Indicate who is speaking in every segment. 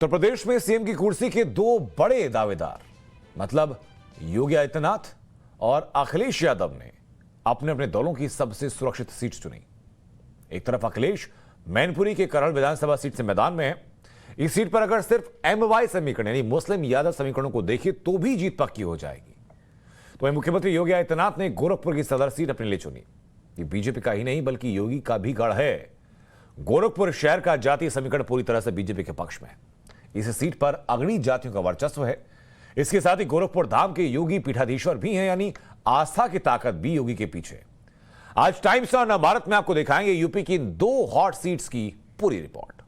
Speaker 1: उत्तर प्रदेश में सीएम की कुर्सी के दो बड़े दावेदार मतलब योगी आदित्यनाथ और अखिलेश यादव ने अपने अपने दलों की सबसे सुरक्षित सीट चुनी। एक तरफ अखिलेश मैनपुरी के करहल विधानसभा सीट से मैदान में है। इस सीट पर अगर सिर्फ एमवाई समीकरण यानी मुस्लिम यादव समीकरणों को देखें तो भी जीत पक्की हो जाएगी। तो वहीं मुख्यमंत्री योगी आदित्यनाथ ने गोरखपुर की सदर सीट अपने लिए चुनी। ये बीजेपी का ही नहीं बल्कि योगी का भी गढ़ है। गोरखपुर शहर का जातीय समीकरण पूरी तरह से बीजेपी के पक्ष में है। इस सीट पर अगड़ी जातियों का वर्चस्व है। इसके साथ ही गोरखपुर धाम के योगी पीठाधीश्वर भी हैं, यानी आस्था की ताकत भी योगी के पीछे। आज टाइम्स और नवभारत में आपको दिखाएंगे यूपी की इन दो हॉट सीट्स की पूरी रिपोर्ट।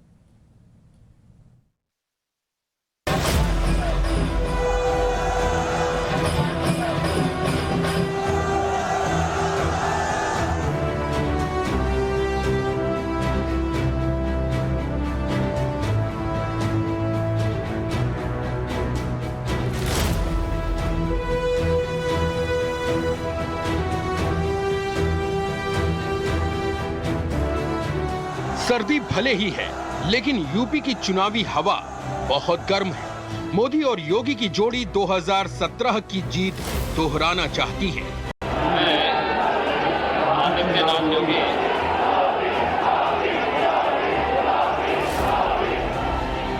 Speaker 2: सर्दी भले ही है, लेकिन यूपी की चुनावी हवा बहुत गर्म है। मोदी और योगी की जोड़ी 2017 की जीत दोहराना चाहती है।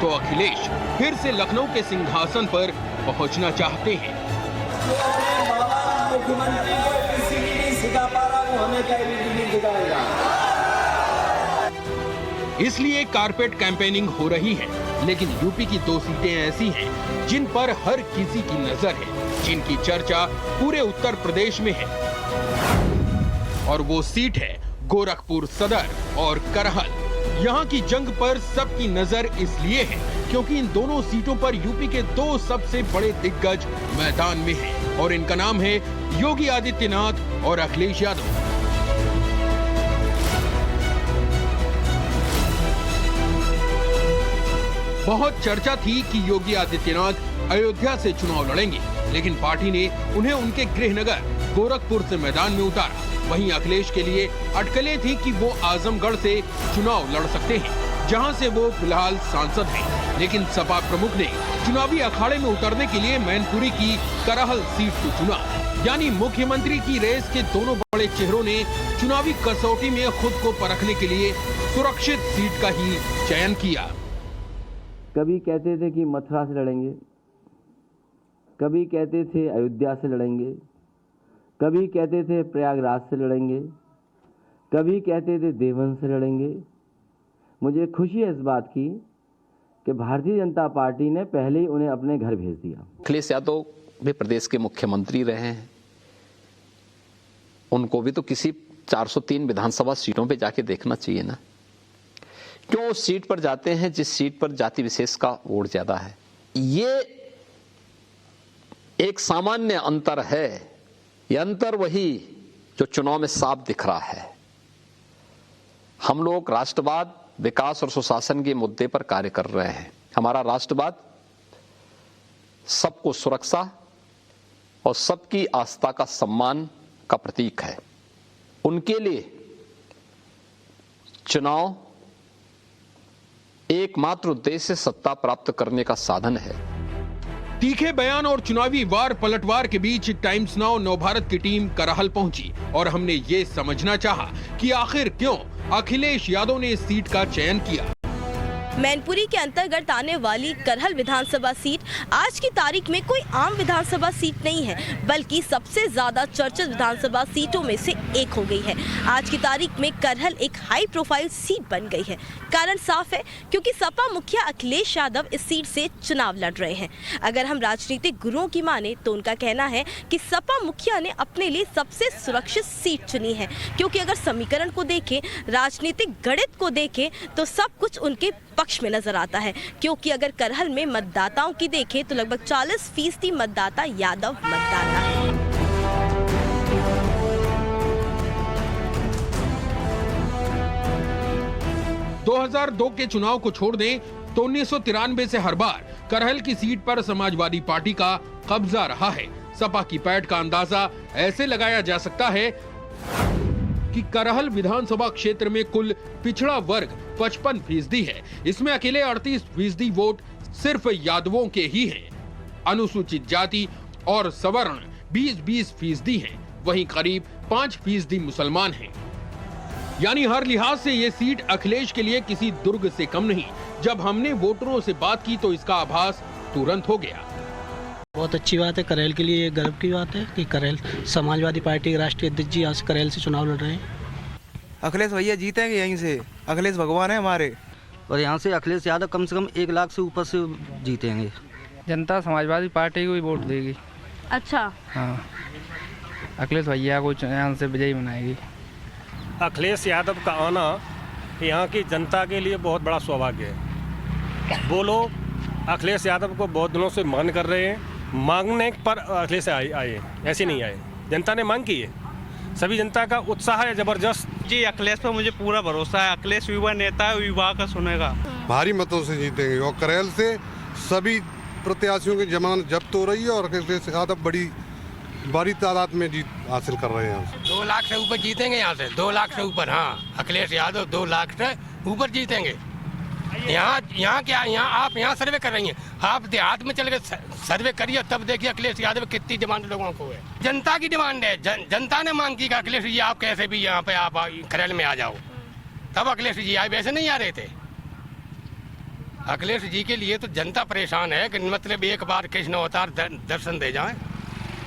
Speaker 2: तो अखिलेश फिर से लखनऊ के सिंहासन पर पहुंचना चाहते हैं।
Speaker 3: मुख्यमंत्री को किसी नहीं सिखा पा रहा, वो हमें कहीं नहीं सिखाएगा।
Speaker 2: इसलिए कारपेट कैंपेनिंग हो रही है, लेकिन यूपी की दो सीटें ऐसी हैं जिन पर हर किसी की नजर है, जिनकी चर्चा पूरे उत्तर प्रदेश में है। और वो सीट है गोरखपुर सदर और करहल। यहाँ की जंग पर सबकी नजर इसलिए है क्योंकि इन दोनों सीटों पर यूपी के दो सबसे बड़े दिग्गज मैदान में हैं और इनका नाम है योगी आदित्यनाथ और अखिलेश यादव। बहुत चर्चा थी कि योगी आदित्यनाथ अयोध्या से चुनाव लड़ेंगे, लेकिन पार्टी ने उन्हें उनके गृहनगर गोरखपुर से मैदान में उतारा। वहीं अखिलेश के लिए अटकलें थी कि वो आजमगढ़ से चुनाव लड़ सकते हैं, जहां से वो फिलहाल सांसद हैं। लेकिन सपा प्रमुख ने चुनावी अखाड़े में उतरने के लिए मैनपुरी की करहल सीट को चुना। यानी मुख्यमंत्री की रेस के दोनों बड़े चेहरों ने चुनावी कसौटी में खुद को परखने के लिए सुरक्षित सीट का ही चयन किया।
Speaker 4: कभी कहते थे कि मथुरा से लड़ेंगे, कभी कहते थे अयोध्या से लड़ेंगे, कभी कहते थे प्रयागराज से लड़ेंगे, कभी कहते थे देवन से लड़ेंगे। मुझे खुशी है इस बात की कि भारतीय जनता पार्टी ने पहले ही उन्हें अपने घर भेज दिया।
Speaker 5: अखिलेश यादव भी प्रदेश के मुख्यमंत्री रहे हैं, उनको भी तो किसी 403 विधानसभा सीटों पे जाके देखना चाहिए ना। क्यों उस सीट पर जाते हैं जिस सीट पर जाति विशेष का वोट ज्यादा है? ये एक सामान्य अंतर है। ये अंतर वही जो चुनाव में साफ दिख रहा है। हम लोग राष्ट्रवाद, विकास और सुशासन के मुद्दे पर कार्य कर रहे हैं। हमारा राष्ट्रवाद सबको सुरक्षा और सबकी आस्था का सम्मान का प्रतीक है। उनके लिए चुनाव एकमात्र उद्देश्य सत्ता प्राप्त करने का साधन है।
Speaker 2: तीखे बयान और चुनावी वार पलटवार के बीच टाइम्स नाउ नवभारत की टीम करहल पहुंची और हमने ये समझना चाहा कि आखिर क्यों अखिलेश यादव ने इस सीट का चयन किया।
Speaker 6: मैनपुरी के अंतर्गत आने वाली करहल विधानसभा सीट आज की तारीख में कोई आम विधानसभा सीट नहीं है, बल्कि सबसे ज्यादा चर्चित विधानसभा सीटों में से एक हो गई है। आज की तारीख में करहल एक हाई प्रोफाइल सीट बन गई है। कारण साफ है, क्योंकि सपा मुखिया अखिलेश यादव इस सीट से चुनाव लड़ रहे हैं। अगर हम राजनीतिक गुरुओं की माने तो उनका कहना है कि सपा मुखिया ने अपने लिए सबसे सुरक्षित सीट चुनी है, क्योंकि अगर समीकरण को देखें, राजनीतिक गणित को देखें तो सब कुछ उनके पक्ष में नजर आता है। क्योंकि अगर करहल में मतदाताओं की देखें तो लगभग 40% मतदाता यादव मतदाता है।
Speaker 2: – 2002 के चुनाव को छोड़ दें तो 1993 से हर बार करहल की सीट पर समाजवादी पार्टी का कब्जा रहा है। सपा की पैठ का अंदाजा ऐसे लगाया जा सकता है कि करहल विधानसभा क्षेत्र में कुल पिछड़ा वर्ग 55% है। इसमें अकेले 38% वोट सिर्फ यादवों के ही हैं। अनुसूचित जाति और सवर्ण 20-20% हैं, वहीं करीब 5% मुसलमान हैं। यानी हर लिहाज से ये सीट अखिलेश के लिए किसी दुर्ग से कम नहीं। जब हमने वोटरों से बात की तो इसका आभास तुरंत हो गया।
Speaker 7: बहुत अच्छी बात है, करेल के लिए गर्व की बात है कि करेल समाजवादी पार्टी के राष्ट्रीय अध्यक्ष जी आज करेल से चुनाव लड़ रहे हैं।
Speaker 8: अखिलेश भैया जीतेंगे यहीं से, अखिलेश भगवान है हमारे।
Speaker 7: और यहाँ से अखिलेश यादव कम से कम 1 लाख से ऊपर से जीतेंगे।
Speaker 9: जनता समाजवादी पार्टी को ही वोट देगी।
Speaker 6: अच्छा,
Speaker 9: हाँ, अखिलेश भैया को यहाँ से विजयी बनाएगी।
Speaker 10: अखिलेश यादव का आना यहाँ की जनता के लिए बहुत बड़ा सौभाग्य है। वो लोग अखिलेश यादव को बहुत दिनों से मांग कर रहे हैं, मांगने पर अखिलेश आए, ऐसे नहीं आए, जनता ने मांग की है। सभी जनता का उत्साह है जबरदस्त।
Speaker 11: जी, अखिलेश पर मुझे पूरा भरोसा है। अखिलेश युवा नेता है, युवा का सुनेगा।
Speaker 12: भारी मतों से जीतेंगे और करेल से सभी प्रत्याशियों की जमानत जब्त हो रही है और अखिलेश यादव बड़ी तादाद में जीत हासिल कर रहे हैं।
Speaker 13: 2 लाख से ऊपर जीतेंगे यहाँ से, 2 लाख से ऊपर। हाँ, अखिलेश यादव 2 लाख से ऊपर जीतेंगे। यहाँ क्या, आप यहाँ सर्वे कर रही हैं, आप देहात में चल के सर्वे करिए, तब देखिए अखिलेश यादव कितनी डिमांड लोगों को है। जनता की डिमांड है, जनता ने मांग की कि अखिलेश जी आप कैसे भी यहाँ पे आप करेल में आ जाओ, तब अखिलेश जी आए, वैसे नहीं आ रहे थे। अखिलेश जी के लिए तो जनता परेशान है कि मतलब एक बार कृष्ण अवतार दर्शन दे जाए।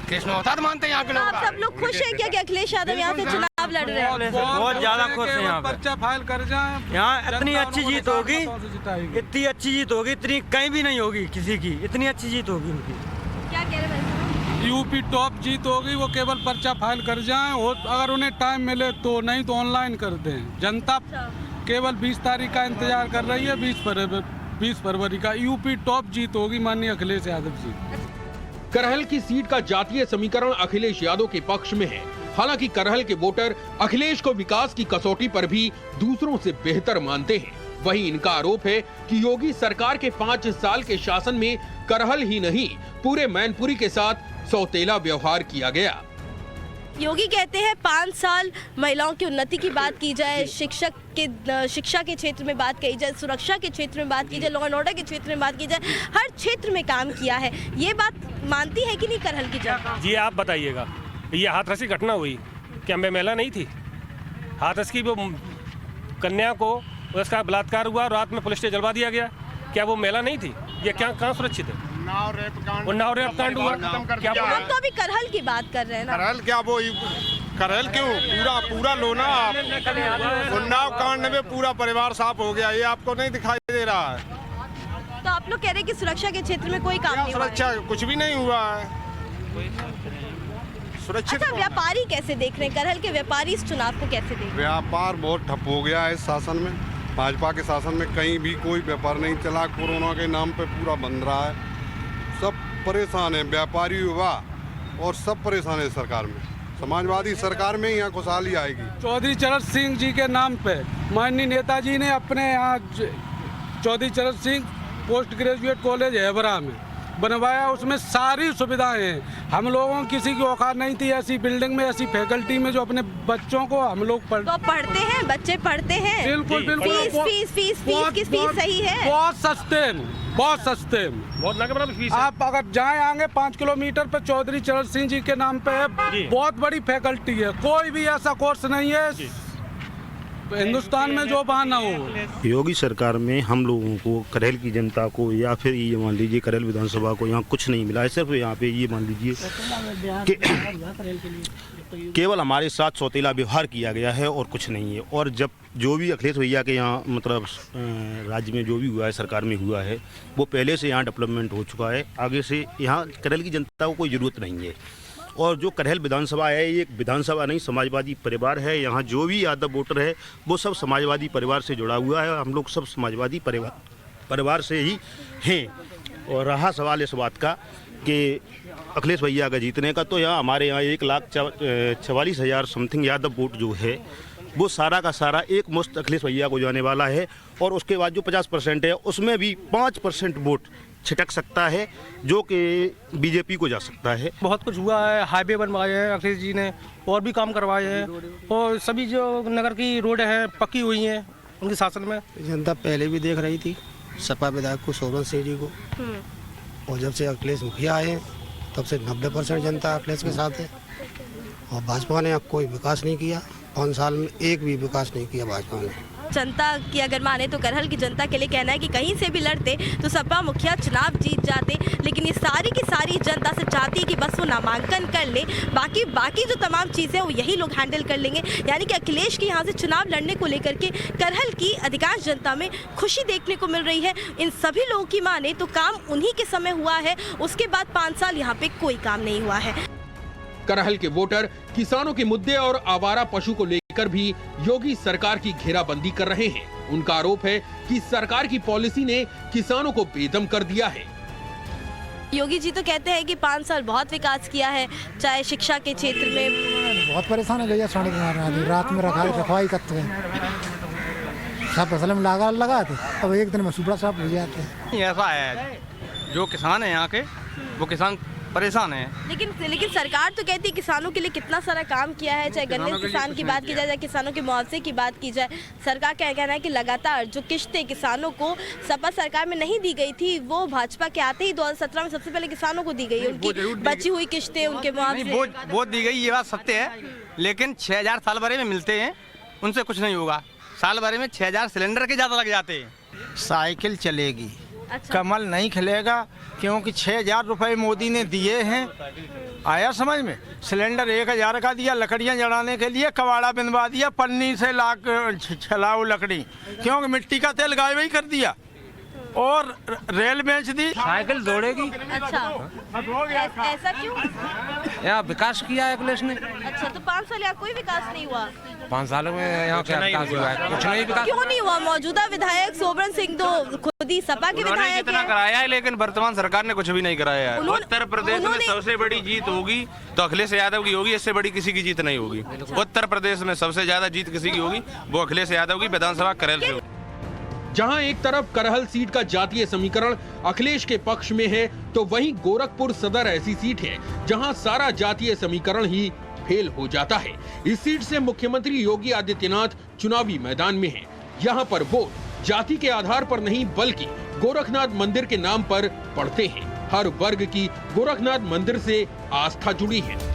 Speaker 13: कृष्ण अवतार मानते हैं यहाँ के लोग।
Speaker 6: आप सब लोग खुश हैं क्या कि अखिलेश यादव यहाँ से चुनाव लड़ रहे हैं?
Speaker 11: बहुत ज्यादा खुश हैं। यहाँ
Speaker 8: पर्चा फाइल कर जाए,
Speaker 11: यहाँ इतनी अच्छी जीत होगी, इतनी अच्छी जीत होगी, इतनी कहीं भी नहीं होगी किसी की, इतनी अच्छी जीत होगी उनकी।
Speaker 6: क्या कह रहे हैं?
Speaker 8: यूपी टॉप जीत होगी। वो केवल पर्चा फाइल कर जाएं, और अगर उन्हें टाइम मिले तो, नहीं तो ऑनलाइन कर दें। जनता केवल 20 तारीख का इंतजार कर रही है, 20 फरवरी का यूपी टॉप जीत होगी माननीय अखिलेश यादव जी।
Speaker 2: करहल की सीट का जातीय समीकरण अखिलेश यादव के पक्ष में है। हालांकि करहल के वोटर अखिलेश को विकास की कसौटी पर भी दूसरों से बेहतर मानते हैं। वहीं इनका आरोप है कि योगी सरकार के 5 साल के शासन में करहल ही नहीं, पूरे मैनपुरी के साथ सौतेला व्यवहार किया गया।
Speaker 6: योगी कहते हैं 5 साल महिलाओं की उन्नति की बात की जाए, शिक्षा के क्षेत्र में बात की जाए, सुरक्षा के क्षेत्र में बात की जाए, लॉ एंड ऑर्डर के क्षेत्र में बात की जाए, हर क्षेत्र में काम किया है। ये बात मानती है कि नहीं करहल की जनता?
Speaker 10: जी आप बताइएगा, ये हाथरस की घटना हुई, क्या महिला नहीं थी? हाथरस की वो कन्या को उसका बलात्कार हुआ, रात में पुलिस स्टेशन जलवा दिया गया, क्या वो महिला नहीं थी? ये क्या कहाँ सुरक्षित है? उन्नाव रेप कांड हुआ, क्या
Speaker 6: हम तो अभी करहल की बात कर रहे हैं ना।
Speaker 12: करहल क्या, वो करहल क्यों, पूरा लो ना आप। उन्नाव कांड में पूरा परिवार साफ हो गया, ये आपको नहीं दिखाई दे रहा है?
Speaker 6: तो आप लोग कह रहे हैं कि सुरक्षा के क्षेत्र में कोई काम नहीं हुआ है?
Speaker 12: सुरक्षा कुछ भी नहीं हुआ है, सुरक्षित।
Speaker 6: अच्छा, व्यापारी कैसे देख रहे हैं? करहल के व्यापारी इस चुनाव को कैसे देख रहे हैं?
Speaker 12: व्यापार बहुत ठप हो गया है इस शासन में। भाजपा के शासन में कहीं भी कोई व्यापार नहीं चला, कोरोना के नाम पे पूरा बंद रहा है, सब परेशान है, व्यापारी युवा और सब परेशान है सरकार में। समाजवादी सरकार में यहाँ खुशहाली आएगी।
Speaker 8: चौधरी चरण सिंह जी के नाम पे माननीय नेताजी ने अपने यहाँ चौधरी चरण सिंह पोस्ट ग्रेजुएट कॉलेज हैबरा में बनवाया, उसमें सारी सुविधाएं हैं। हम लोगों की किसी की औकात नहीं थी ऐसी बिल्डिंग में, ऐसी फैकल्टी में जो अपने बच्चों को हम लोग
Speaker 6: तो पढ़ते हैं, बच्चे पढ़ते हैं।
Speaker 8: बिल्कुल
Speaker 6: फीस सही है,
Speaker 8: बहुत सस्ते में, बहुत सस्ते में,
Speaker 10: बहुत ना के बराबर फीस है।
Speaker 8: आप अगर जाए आगे 5 किलोमीटर पे चौधरी चरण सिंह जी के नाम पे है, बहुत बड़ी फैकल्टी है। कोई भी ऐसा कोर्स नहीं है हिंदुस्तान में जो बहाना हो।
Speaker 14: योगी सरकार में हम लोगों को, करहल की जनता को, या फिर ये मान लीजिए करहल विधानसभा को यहाँ कुछ नहीं मिला है। सिर्फ यहाँ पे ये मान लीजिए कि केवल हमारे साथ सौतेला व्यवहार किया गया है और कुछ नहीं है। और जब जो भी अखिलेश भैया के यहाँ मतलब राज्य में जो भी हुआ है, सरकार में हुआ है, वो पहले से यहाँ डेवलपमेंट हो चुका है। आगे से यहाँ करहल की जनता को कोई ज़रूरत नहीं है। और जो करहल विधानसभा है, ये एक विधानसभा नहीं, समाजवादी परिवार है। यहाँ जो भी यादव वोटर है वो सब समाजवादी परिवार से जुड़ा हुआ है। हम लोग सब समाजवादी परिवार से ही हैं। और रहा सवाल इस बात का कि अखिलेश भैया का जीतने का, तो यहाँ हमारे यहाँ 1,44,000 समथिंग यादव वोट जो है वो सारा का सारा एक मुश्त अखिलेश भैया को जाने वाला है। और उसके बाद जो 50% है उसमें भी 5% वोट छिटक सकता है जो कि बीजेपी को जा सकता है।
Speaker 9: बहुत कुछ हुआ है, हाईवे बनवाए हैं अखिलेश जी ने, और भी काम करवाए हैं, और सभी जो नगर की रोड हैं पक्की हुई हैं उनके शासन में।
Speaker 7: जनता पहले भी देख रही थी
Speaker 15: सपा विधायक को, शोभन सिंह जी को। और जब से अखिलेश मुखिया आए तब से 90% जनता अखिलेश के साथ है। और भाजपा ने कोई विकास नहीं किया, 5 साल में एक भी विकास नहीं किया भाजपा ने।
Speaker 6: जनता की अगर माने तो करहल की जनता के लिए कहना है कि कहीं से भी लड़ते तो सपा मुखिया चुनाव जीत जाते, लेकिन ये सारी की सारी जनता से चाहती है कि बस वो नामांकन कर ले, बाकी जो तमाम चीज़ें वो यही लोग हैंडल कर लेंगे। यानी कि अखिलेश की यहाँ से चुनाव लड़ने को लेकर के करहल की अधिकांश जनता में खुशी देखने को मिल रही है। इन सभी लोगों की माने तो काम उन्हीं के समय हुआ है, उसके बाद 5 साल यहाँ पे कोई काम नहीं हुआ है।
Speaker 2: करहल के वोटर किसानों के मुद्दे और आवारा पशु को लेकर भी योगी सरकार की घेराबंदी कर रहे हैं। उनका आरोप है कि सरकार की पॉलिसी ने किसानों को बेदम कर दिया है।
Speaker 6: योगी जी तो कहते हैं कि 5 साल बहुत विकास किया है, चाहे शिक्षा के क्षेत्र में।
Speaker 16: बहुत परेशान है गैया छाने के मारने, रात में रखवाई करते हैं, सब फसल में लगा थे, अब एक दिन में सुबह साफ हो जाते हैं।
Speaker 9: ऐसा है, जो किसान है यहाँ के वो किसान परेशान है।
Speaker 6: लेकिन सरकार तो कहती है किसानों के लिए कितना सारा काम किया है, चाहे गन्ने किसान की बात की जाए, चाहे किसानों के मुआवजे की बात की जाए। सरकार का कहना है कि लगातार जो किश्तें किसानों को सपा सरकार में नहीं दी गई थी, वो भाजपा के आते ही 2017 में सबसे पहले किसानों को दी गई, उनकी बची हुई किश्तें, उनके मुआवजे
Speaker 9: वो दी गई, ये बात सत्य है। लेकिन 6000 साल भरे में मिलते हैं, उनसे कुछ नहीं होगा। साल भरे में 6000 सिलेंडर के ज्यादा लग जाते हैं।
Speaker 16: साइकिल चलेगी, कमल नहीं खिलेगा, क्योंकि 6000 रुपए मोदी ने दिए हैं। आया समझ में? सिलेंडर 1000 का दिया, लकड़ियां जलाने के लिए कबाड़ा बिनवा दिया, पन्नी से छलाओ लकड़ी, क्योंकि मिट्टी का तेल गायब ही कर दिया, और रेल बेच दी।
Speaker 9: साइकिल दौड़ेगी।
Speaker 6: अच्छा, ऐसा क्यों?
Speaker 9: यहाँ विकास किया है अखिलेश ने।
Speaker 6: अच्छा, तो 5 साल यहाँ कोई विकास नहीं हुआ?
Speaker 9: 5 सालों में यहाँ क्या विकास हुआ है? कुछ नहीं विकास।
Speaker 6: क्यों नहीं हुआ? मौजूदा विधायक शोभन सिंह तो खुद ही सपा के विधायक
Speaker 9: हैं। कराया है, लेकिन वर्तमान सरकार ने कुछ भी नहीं कराया है। उत्तर प्रदेश में सबसे बड़ी जीत होगी तो अखिलेश यादव की होगी, इससे बड़ी किसी की जीत नहीं होगी। उत्तर प्रदेश में सबसे ज्यादा जीत किसी की होगी, वो अखिलेश यादव की विधानसभा करहल से।
Speaker 2: जहां एक तरफ करहल सीट का जातीय समीकरण अखिलेश के पक्ष में है, तो वहीं गोरखपुर सदर ऐसी सीट है जहां सारा जातीय समीकरण ही फेल हो जाता है। इस सीट से मुख्यमंत्री योगी आदित्यनाथ चुनावी मैदान में हैं। यहां पर वोट जाति के आधार पर नहीं, बल्कि गोरखनाथ मंदिर के नाम पर पड़ते हैं। हर वर्ग की गोरखनाथ मंदिर से आस्था जुड़ी है।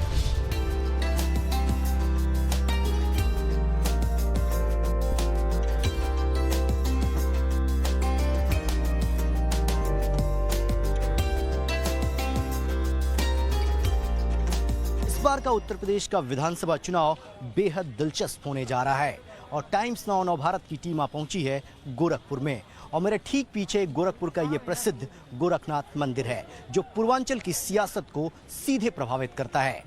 Speaker 17: इस बार का उत्तर प्रदेश का विधानसभा चुनाव बेहद दिलचस्प होने जा रहा है और टाइम्स नाउ नवभारत की टीम पहुंची है गोरखपुर में। और मेरे ठीक पीछे गोरखपुर का ये प्रसिद्ध गोरखनाथ मंदिर है, जो पूर्वांचल की सियासत को सीधे प्रभावित करता है।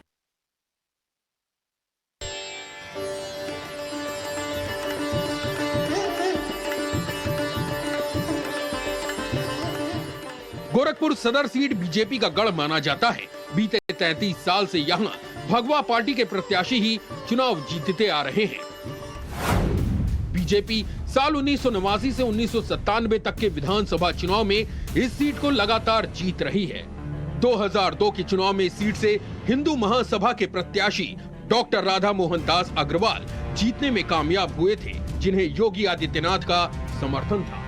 Speaker 2: गोरखपुर सदर सीट बीजेपी का गढ़ माना जाता है। बीते 33 साल से यहाँ भगवा पार्टी के प्रत्याशी ही चुनाव जीतते आ रहे हैं। बीजेपी साल 1989 से 1997 तक के विधानसभा चुनाव में इस सीट को लगातार जीत रही है। 2002 के चुनाव में इस सीट से हिंदू महासभा के प्रत्याशी डॉक्टर राधा मोहन दास अग्रवाल जीतने में कामयाब हुए थे, जिन्हें योगी आदित्यनाथ का समर्थन था।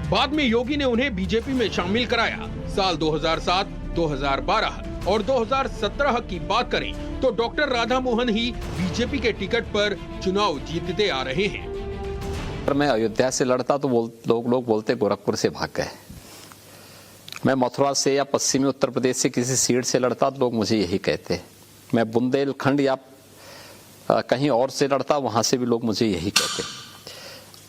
Speaker 2: बाद में योगी ने उन्हें बीजेपी में शामिल कराया। साल 2007, 2012 और 2017 की बात करें तो डॉक्टर राधा मोहन ही बीजेपी के टिकट पर चुनाव जीतते आ रहे हैं।
Speaker 5: मैं अयोध्या से लड़ता तो लोग बोलते गोरखपुर से भाग गए। मैं मथुरा से या पश्चिमी उत्तर प्रदेश से किसी सीट से लड़ता तो लोग मुझे यही कहते। मैं बुंदेलखंड या कहीं और से लड़ता, वहां से भी लोग मुझे यही कहते।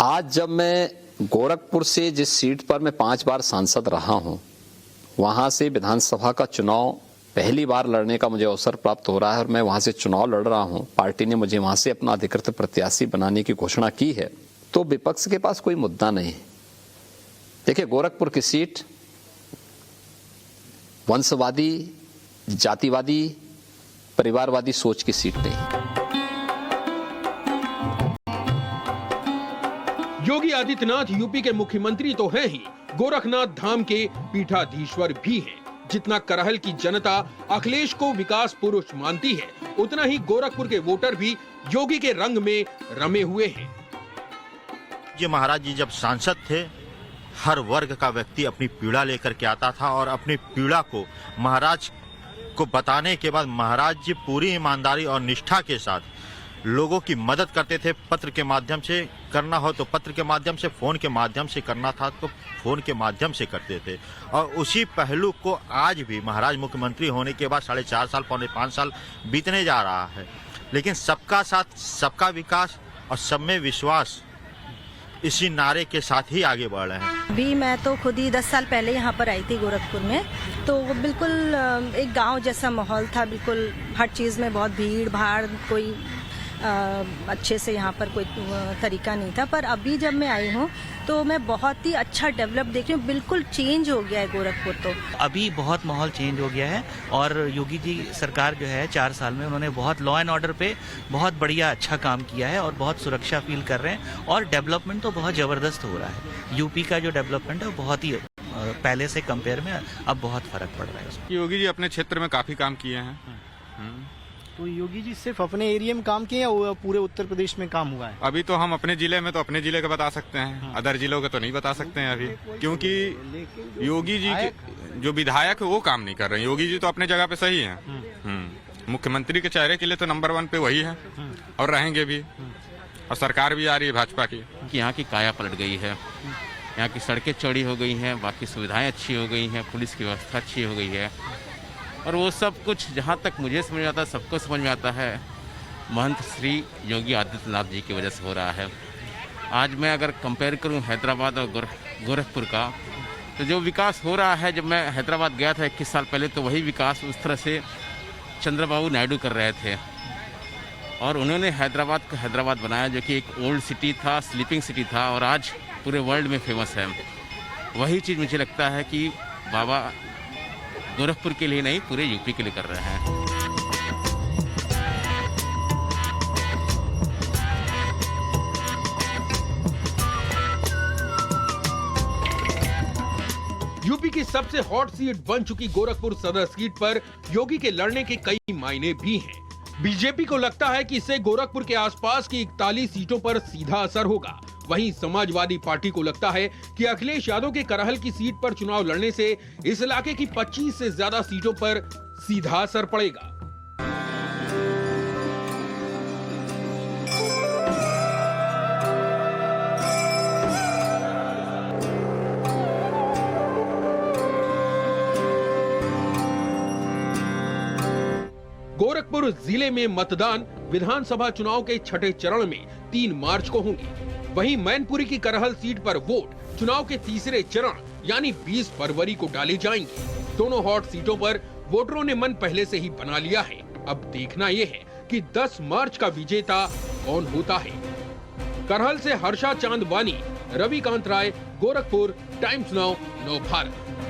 Speaker 5: आज जब मैं गोरखपुर से जिस सीट पर मैं 5 बार सांसद रहा हूं, वहां से विधानसभा का चुनाव पहली बार लड़ने का मुझे अवसर प्राप्त हो रहा है और मैं वहां से चुनाव लड़ रहा हूं, पार्टी ने मुझे वहां से अपना अधिकृत प्रत्याशी बनाने की घोषणा की है, तो विपक्ष के पास कोई मुद्दा नहीं। देखिए, गोरखपुर की सीट वंशवादी, जातिवादी, परिवारवादी सोच की सीट नहीं।
Speaker 2: योगी आदित्यनाथ यूपी के मुख्यमंत्री तो हैं ही, गोरखनाथ धाम के पीठाधीश्वर भी हैं। जितना करहल की जनता अखिलेश को विकास पुरुष मानती है, उतना ही गोरखपुर के वोटर भी योगी के रंग में रमे हुए हैं।
Speaker 14: ये महाराज जी जब सांसद थे हर वर्ग का व्यक्ति अपनी पीड़ा लेकर के आता था और अपनी पीड़ा को महाराज को बताने के बाद महाराज जी पूरी ईमानदारी और निष्ठा के साथ लोगों की मदद करते थे। पत्र के माध्यम से करना हो तो पत्र के माध्यम से, फोन के माध्यम से करना था तो फोन के माध्यम से करते थे। और उसी पहलू को आज भी महाराज मुख्यमंत्री होने के बाद 4.5 साल, पौने 5 साल बीतने जा रहा है, लेकिन सबका साथ, सबका विकास और सब में विश्वास, इसी नारे के साथ ही आगे बढ़ रहे हैं।
Speaker 18: अभी मैं तो खुद ही 10 साल पहले यहाँ पर आई थी गोरखपुर में, तो वो बिल्कुल एक गांव जैसा माहौल था। बिल्कुल हर चीज़ में बहुत भीड़ भाड़, कोई अच्छे से यहाँ पर कोई तरीका नहीं था। पर अभी जब मैं आई हूँ तो मैं बहुत ही अच्छा डेवलप देख रही हूँ। बिल्कुल चेंज हो गया है गोरखपुर। तो
Speaker 19: अभी बहुत माहौल चेंज हो गया है और योगी जी सरकार जो है 4 साल में उन्होंने बहुत लॉ एंड ऑर्डर पे बहुत बढ़िया अच्छा काम किया है और बहुत सुरक्षा फील कर रहे हैं और डेवलपमेंट तो बहुत ज़बरदस्त हो रहा है। यूपी का जो डेवलपमेंट है वो बहुत ही पहले से कंपेयर में अब बहुत फर्क पड़ रहा है।
Speaker 20: योगी जी अपने क्षेत्र में काफ़ी काम किए हैं।
Speaker 17: तो योगी जी सिर्फ अपने एरिया में काम किए या पूरे उत्तर प्रदेश में काम हुआ है?
Speaker 20: अभी तो हम अपने जिले में तो अपने जिले का बता सकते हैं, अदर जिलों का तो नहीं बता सकते हैं अभी, क्योंकि योगी जी के जो विधायक है वो काम नहीं कर रहे हैं। योगी जी तो अपने जगह पे सही हैं। मुख्यमंत्री के चेहरे के लिए तो नंबर 1 पे वही है और रहेंगे भी, और सरकार भी आ रही है भाजपा की।
Speaker 21: यहाँ की काया पलट गई है, यहाँ की सड़कें चौड़ी हो गई हैं, बाकी सुविधाएं अच्छी हो गई हैं, पुलिस की व्यवस्था अच्छी हो गई है और वो सब कुछ जहाँ तक मुझे समझ में आता है, सबको समझ में आता है, महंत श्री योगी आदित्यनाथ जी की वजह से हो रहा है। आज मैं अगर कंपेयर करूं हैदराबाद और गोरखपुर का, तो जो विकास हो रहा है, जब मैं हैदराबाद गया था 21 साल पहले, तो वही विकास उस तरह से चंद्रबाबू नायडू कर रहे थे और उन्होंने हैदराबाद को हैदराबाद बनाया, जो कि एक ओल्ड सिटी था, स्लीपिंग सिटी था और आज पूरे वर्ल्ड में फेमस है। वही चीज़ मुझे लगता है कि बाबा गोरखपुर के लिए नहीं, पूरे यूपी के लिए कर रहे हैं।
Speaker 2: यूपी की सबसे हॉट सीट बन चुकी गोरखपुर सदर सीट पर योगी के लड़ने के कई मायने भी हैं। बीजेपी को लगता है कि इससे गोरखपुर के आसपास की 41 सीटों पर सीधा असर होगा। वहीं समाजवादी पार्टी को लगता है कि अखिलेश यादव के करहल की सीट पर चुनाव लड़ने से इस इलाके की 25 से ज्यादा सीटों पर सीधा असर पड़ेगा। गोरखपुर जिले में मतदान विधानसभा चुनाव के 6ठे चरण में 3 मार्च को होंगे। वहीं मैनपुरी की करहल सीट पर वोट चुनाव के तीसरे चरण यानी 20 फरवरी को डाले जाएंगे। दोनों हॉट सीटों पर वोटरों ने मन पहले से ही बना लिया है। अब देखना यह है कि 10 मार्च का विजेता कौन होता है। करहल से हर्षा चांदवानी, रविकांत राय, गोरखपुर, टाइम्स नाउ, नव भारत।